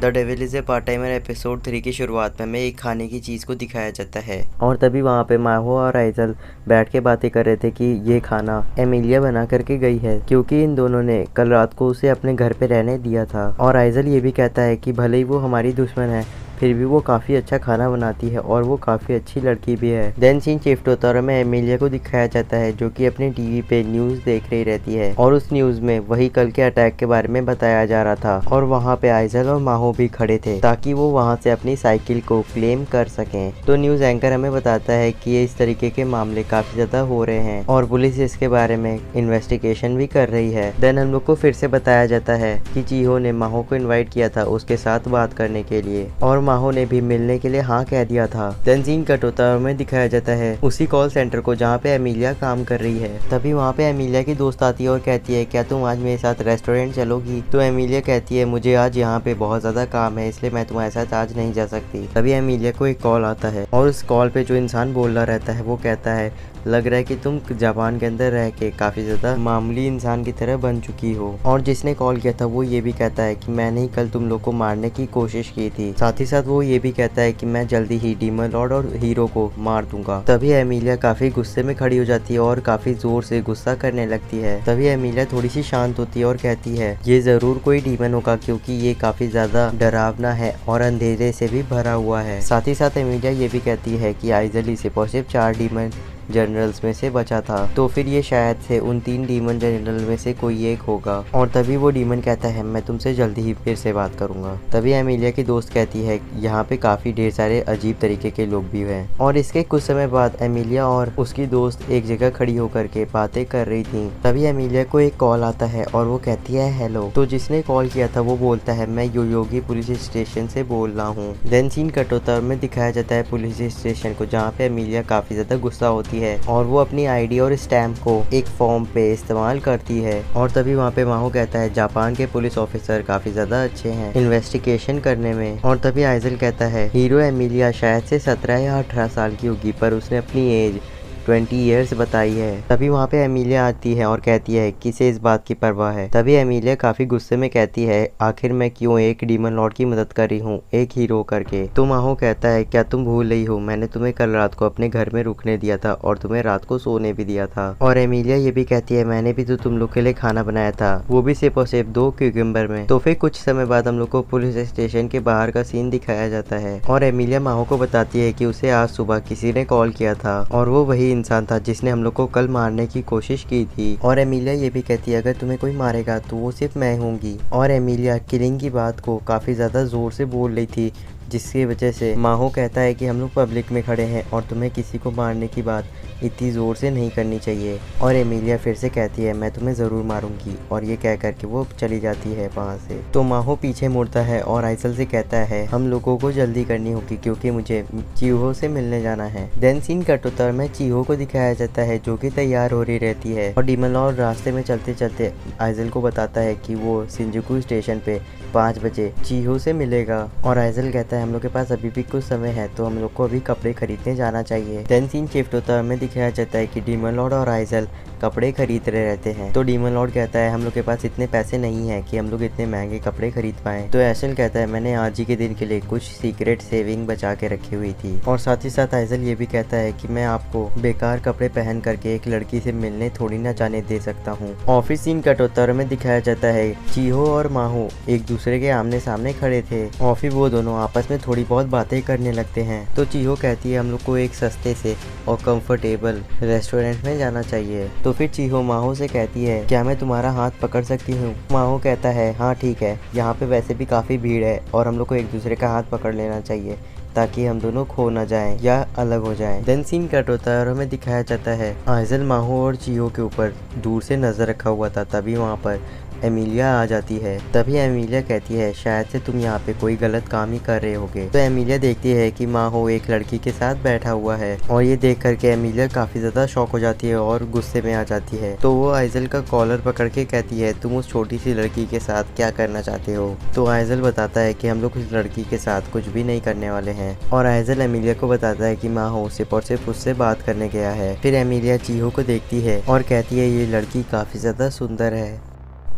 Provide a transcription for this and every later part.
The devil is a part timer episode 3 की शुरुआत में हमें एक खाने की चीज़ को दिखाया जाता है और तभी वहाँ पे माहो और आइजल बैठ के बातें कर रहे थे कि ये खाना एमिलिया बना करके गई है, क्योंकि इन दोनों ने कल रात को उसे अपने घर पे रहने दिया था। और आइजल ये भी कहता है कि भले ही वो हमारी दुश्मन है फिर भी वो काफ़ी अच्छा खाना बनाती है और वो काफ़ी अच्छी लड़की भी है। देन सीन शिफ्ट होता है और हमें एमिलिया को दिखाया जाता है जो कि अपने टीवी पे न्यूज़ देख रही रहती है और उस न्यूज़ में वही कल के अटैक के बारे में बताया जा रहा था और वहाँ पे आइजल और माहो भी खड़े थे ताकि वो वहाँ से अपनी साइकिल को क्लेम कर सकें। तो न्यूज़ एंकर हमें बताता है कि ये इस तरीके के मामले काफ़ी ज़्यादा हो रहे हैं और पुलिस इसके बारे में इन्वेस्टिगेशन भी कर रही है। देन हम लोग को फिर से बताया जाता है कि चीहो ने माहो को इन्वाइट किया था उसके साथ बात करने के लिए और माहो ने भी मिलने के लिए हाँ कह दिया था। देन सीन कट होता है और हमें दिखाया जाता है उसी कॉल सेंटर को जहाँ पे एमिलिया काम कर रही है। तभी वहाँ पे एमिलिया की दोस्त आती है और कहती है क्या तुम आज मेरे साथ रेस्टोरेंट चलोगी? तो एमिलिया कहती है मुझे आज यहाँ पे बहुत ज़्यादा काम है इसलिए मैं तुम्हारे साथ आज नहीं जा सकती। तभी एमिलिया को एक कॉल आता है और उस कॉल पे जो इंसान बोल रहा रहता है वो कहता है लग रहा है कि तुम जापान के अंदर रह के काफ़ी ज़्यादा मामूली इंसान की तरह बन चुकी हो। और जिसने कॉल किया था वो ये भी कहता है कि मैंने ही कल तुम लोग को मारने की कोशिश की थी। साथ ही साथ वो ये भी कहता है कि मैं जल्दी ही डीमन लॉर्ड और हीरो को मार दूंगा। तभी एमिलिया काफ़ी गुस्से में खड़ी हो जाती है और काफ़ी ज़ोर से गुस्सा करने लगती है। तभी एमिलिया थोड़ी सी शांत होती है और कहती है ये ज़रूर कोई डीमन होगा क्योंकि ये काफ़ी ज़्यादा डरावना है और अंधेरे से भी भरा हुआ है। साथ ही साथ एमिलिया ये भी कहती है कि आइजल ही सिर्फ और सिर्फ 4 डीमन जनरल्स में से बचा था तो फिर ये शायद से उन 3 डीमन जनरल में से कोई एक होगा। और तभी वो डीमन कहता है मैं तुमसे जल्दी ही फिर से बात करूंगा। तभी एमिलिया की दोस्त कहती है यहाँ पे काफी ढेर सारे अजीब तरीके के लोग भी हैं। और इसके कुछ समय बाद एमिलिया और उसकी दोस्त एक जगह खड़ी होकर के बातें कर रही थी। तभी एमिलिया को एक कॉल आता है और वो कहती है हेलो। तो जिसने कॉल किया था वो बोलता है मैं योयोगी पुलिस स्टेशन से बोल रहा हूँ। देन सीन कट होता है में दिखाया जाता है पुलिस स्टेशन को जहाँ पे एमिलिया काफी ज्यादा गुस्सा होती है और वो अपनी आईडी और स्टैम्प को एक फॉर्म पे इस्तेमाल करती है। और तभी वहाँ पे माहो कहता है जापान के पुलिस ऑफिसर काफी ज्यादा अच्छे हैं इन्वेस्टिगेशन करने में। और तभी आइजल कहता है हीरो एमिलिया शायद से 17 या 18 साल की होगी पर उसने अपनी एज 20 ईयर्स बताई है। तभी वहाँ पे एमिलिया आती है और कहती है किसे इस बात की परवाह है। तभी एमिलिया काफी गुस्से में कहती है आखिर मैं क्यों एक डीमन लॉर्ड की मदद कर रही हूँ एक हीरो करके। तो माहो कहता है क्या तुम भूल रही हो मैंने तुम्हें कल रात को अपने घर में रुकने दिया था और तुम्हें रात को सोने भी दिया था। और एमिलिया ये भी कहती है मैंने भी तो तुम लोग के लिए खाना बनाया था वो भी सिर्फ और सिर्फ 2 क्यूकम्बर में। तो फिर कुछ समय बाद हम लोग को पुलिस स्टेशन के बाहर का सीन दिखाया जाता है और एमिलिया माहो को बताती है कि उसे आज सुबह किसी ने कॉल किया था और वो वही इंसान था जिसने हम लोग को कल मारने की कोशिश की थी। और एमिलिया ये भी कहती है अगर तुम्हें कोई मारेगा तो वो सिर्फ मैं होंगी। और एमिलिया किलिंग की बात को काफी ज्यादा जोर से बोल रही थी जिसकी वजह से माहो कहता है कि हम लोग पब्लिक में खड़े हैं और तुम्हें किसी को मारने की बात इतनी ज़ोर से नहीं करनी चाहिए। और एमिलिया फिर से कहती है मैं तुम्हें ज़रूर मारूंगी और ये कह करके वो चली जाती है वहाँ से। तो माहो पीछे मुड़ता है और आइजल से कहता है हम लोगों को जल्दी करनी होगी क्योंकि मुझे चीहो से मिलने जाना है। देन सीन कट होता है में चीहो को दिखाया जाता है जो कि तैयार हो रही रहती है और डीमन लॉर्ड रास्ते में चलते चलते आइजल को बताता है कि वो शिंजुकू स्टेशन पे 5 बजे चीहो से मिलेगा। और आइजल कहता है हम लोग के पास अभी भी कुछ समय है तो हम लोग को अभी कपड़े खरीदने जाना चाहिए। देन सीन शिफ्ट होता है हमें दिखाया जाता है कि डीमन लॉर्ड और आइजल कपड़े खरीद रहे रहते हैं। तो डीमन लॉर्ड कहता है हम लोग के पास इतने पैसे नहीं है कि हम लोग इतने महंगे कपड़े खरीद पाए। तो एशल कहता है मैंने आज ही के दिन के लिए कुछ सीक्रेट सेविंग बचा के रखी हुई थी। और साथ ही साथ आइजल ये भी कहता है कि मैं आपको बेकार कपड़े पहन करके एक लड़की से मिलने थोड़ी ना जाने दे सकता हूँ। ऑफिस सीन कट होता है में दिखाया जाता है चीहो और माहो एक दूसरे के आमने सामने खड़े थे और फिर वो दोनों आपस में थोड़ी बहुत बातें करने लगते हैं। तो चीहो कहती है हम लोग को एक सस्ते से और कंफर्टेबल रेस्टोरेंट में जाना चाहिए। तो फिर चीहो माहो से कहती है क्या मैं तुम्हारा हाथ पकड़ सकती हूँ? माहो कहता है हाँ ठीक है यहाँ पे वैसे भी काफ़ी भीड़ है और हम लोग को एक दूसरे का हाथ पकड़ लेना चाहिए ताकि हम दोनों खो ना जाएं या अलग हो जाएं। देन सीन कट होता है और हमें दिखाया जाता है आइजल माहो और चीहो के ऊपर दूर से नजर रखा हुआ था। तभी वहाँ पर एमिलिया आ जाती है। तभी एमिलिया कहती है शायद से तुम यहाँ पे कोई गलत काम ही कर रहे होगे। तो एमिलिया देखती है कि माहो एक लड़की के साथ बैठा हुआ है और ये देख करके एमिलिया काफी ज्यादा शॉक हो जाती है और गुस्से में आ जाती है। तो वो आइजल का कॉलर पकड़ के कहती है तुम उस छोटी सी लड़की के साथ क्या करना चाहते हो? तो आइजल बताता है कि हम लोग उस लड़की के साथ कुछ भी नहीं करने वाले हैं। और आइजल एमिलिया को बताता है कि माहो सिर्फ और सिर्फ उससे बात करने गया है। फिर एमिलिया चीहो को देखती है और कहती है ये लड़की काफी ज्यादा सुंदर है।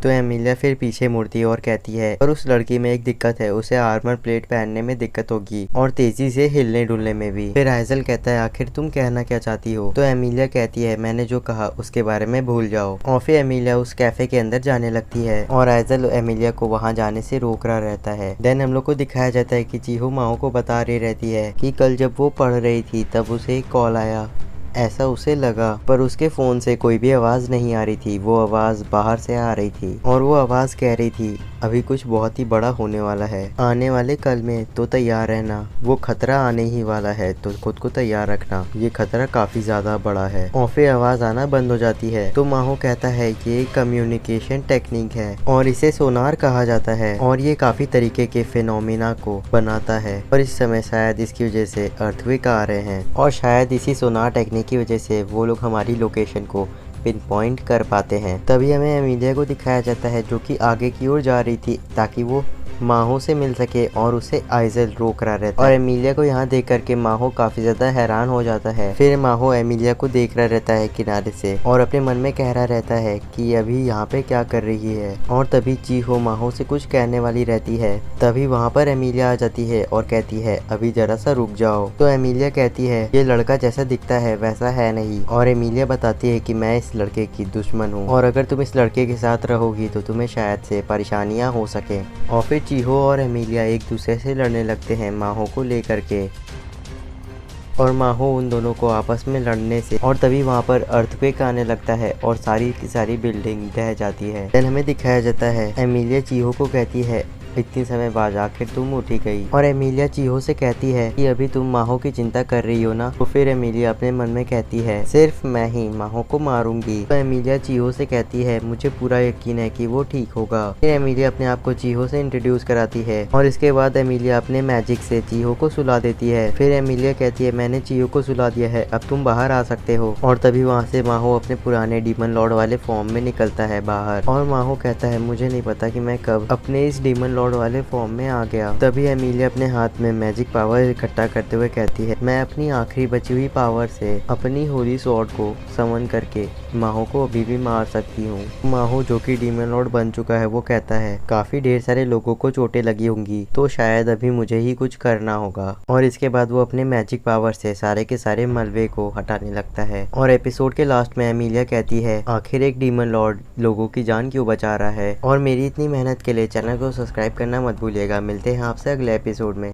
तो एमिलिया फिर पीछे मुड़ती है और कहती है और उस लड़की में एक दिक्कत है, उसे आर्मर प्लेट पहनने में दिक्कत होगी और तेजी से हिलने डुलने में भी। फिर हाइजल कहता है आखिर तुम कहना क्या चाहती हो? तो एमिलिया कहती है मैंने जो कहा उसके बारे में भूल जाओ। और फिर एमिलिया उस कैफे के अंदर जाने लगती है और हाइजल एमिलिया को वहां जाने से रोक रहा रहता है। देन हम लोग को दिखाया जाता है कि चीहो माहो को बता रही रहती है कि कल जब वो पढ़ रही थी तब उसे एक कॉल आया, ऐसा उसे लगा, पर उसके फोन से कोई भी आवाज नहीं आ रही थी। वो आवाज बाहर से आ रही थी और वो आवाज कह रही थी अभी कुछ बहुत ही बड़ा होने वाला है, आने वाले कल में तो तैयार रहना, वो खतरा आने ही वाला है तो खुद को तैयार रखना, ये खतरा काफी ज्यादा बड़ा है। और फिर आवाज आना बंद हो जाती है तो माहो कहता है कि ये कम्युनिकेशन टेक्निक है और इसे सोनार कहा जाता है और ये काफी तरीके के फिनोमिना को बनाता है और इस समय शायद इसकी वजह से अर्थक्वेक आ रहे हैं और शायद इसी सोनार टेक्निक की वजह से वो लोग हमारी लोकेशन को पिन पॉइंट कर पाते हैं। तभी हमें एमिलिया को दिखाया जाता है जो कि आगे की ओर जा रही थी ताकि वो माहो से मिल सके और उसे हाइजल रोक रहा रहता है और एमिलिया को यहाँ देख करके माहो काफी ज्यादा हैरान हो जाता है। फिर माहो एमिलिया को देख रहा रहता है किनारे से और अपने मन में कह रहा रहता है कि अभी यहाँ पे क्या कर रही है। और तभी चीहो माहो से कुछ कहने वाली रहती है, तभी वहाँ पर एमिलिया आ जाती है और कहती है अभी जरा सा रुक जाओ। तो एमिलिया कहती है ये लड़का जैसा दिखता है वैसा है नहीं और एमिलिया बताती है कि मैं इस लड़के की दुश्मन हूँ और अगर तुम इस लड़के के साथ रहोगी तो तुम्हें शायद से परेशानियाँ हो सके। और फिर चीहो और एमिलिया एक दूसरे से लड़ने लगते हैं माहो को लेकर के और माहो उन दोनों को आपस में लड़ने से और तभी वहाँ पर अर्थक्वेक आने लगता है और सारी की सारी बिल्डिंग ढह जाती है। देन हमें दिखाया जाता है एमिलिया चीहो को कहती है इतनी समय बाद आखिर तुम उठी गई और एमिलिया चीहो से कहती है कि अभी तुम माहो की चिंता कर रही हो ना। तो फिर एमिलिया अपने मन में कहती है सिर्फ मैं ही माहो को मारूंगी। तो एमिलिया चीहो से कहती है मुझे पूरा यकीन है कि वो ठीक होगा। फिर एमिलिया अपने आप को चीहो से इंट्रोड्यूस कराती है और इसके बाद एमिलिया अपने मैजिक से चीहो को सुला देती है। फिर एमिलिया कहती है मैंने चीहो को सुला दिया है, अब तुम बाहर आ सकते हो। और तभी वहाँ से माहो अपने पुराने डीमन लॉर्ड वाले फॉर्म में निकलता है बाहर और माहो कहता है मुझे नहीं पता कि मैं कब अपने इस डीमन लॉर्ड वाले फॉर्म में आ गया। तभी एमिलिया अपने हाथ में मैजिक पावर इकट्ठा करते हुए कहती है मैं अपनी आखिरी बची हुई पावर से अपनी होली स्वॉर्ड को समन करके माहो को अभी भी मार सकती हूँ। माहो जो कि डीमन लॉर्ड बन चुका है वो कहता है काफी ढेर सारे लोगों को चोटें लगी होंगी तो शायद अभी मुझे ही कुछ करना होगा। और इसके बाद वो अपने मैजिक पावर से सारे के सारे मलबे को हटाने लगता है। और एपिसोड के लास्ट में एमिलिया कहती है आखिर एक डीमन लॉर्ड लोगों की जान क्यों बचा रहा है। और मेरी इतनी मेहनत के लिए चैनल को सब्सक्राइब करना मत भूलिएगा। मिलते हैं आपसे अगले एपिसोड में।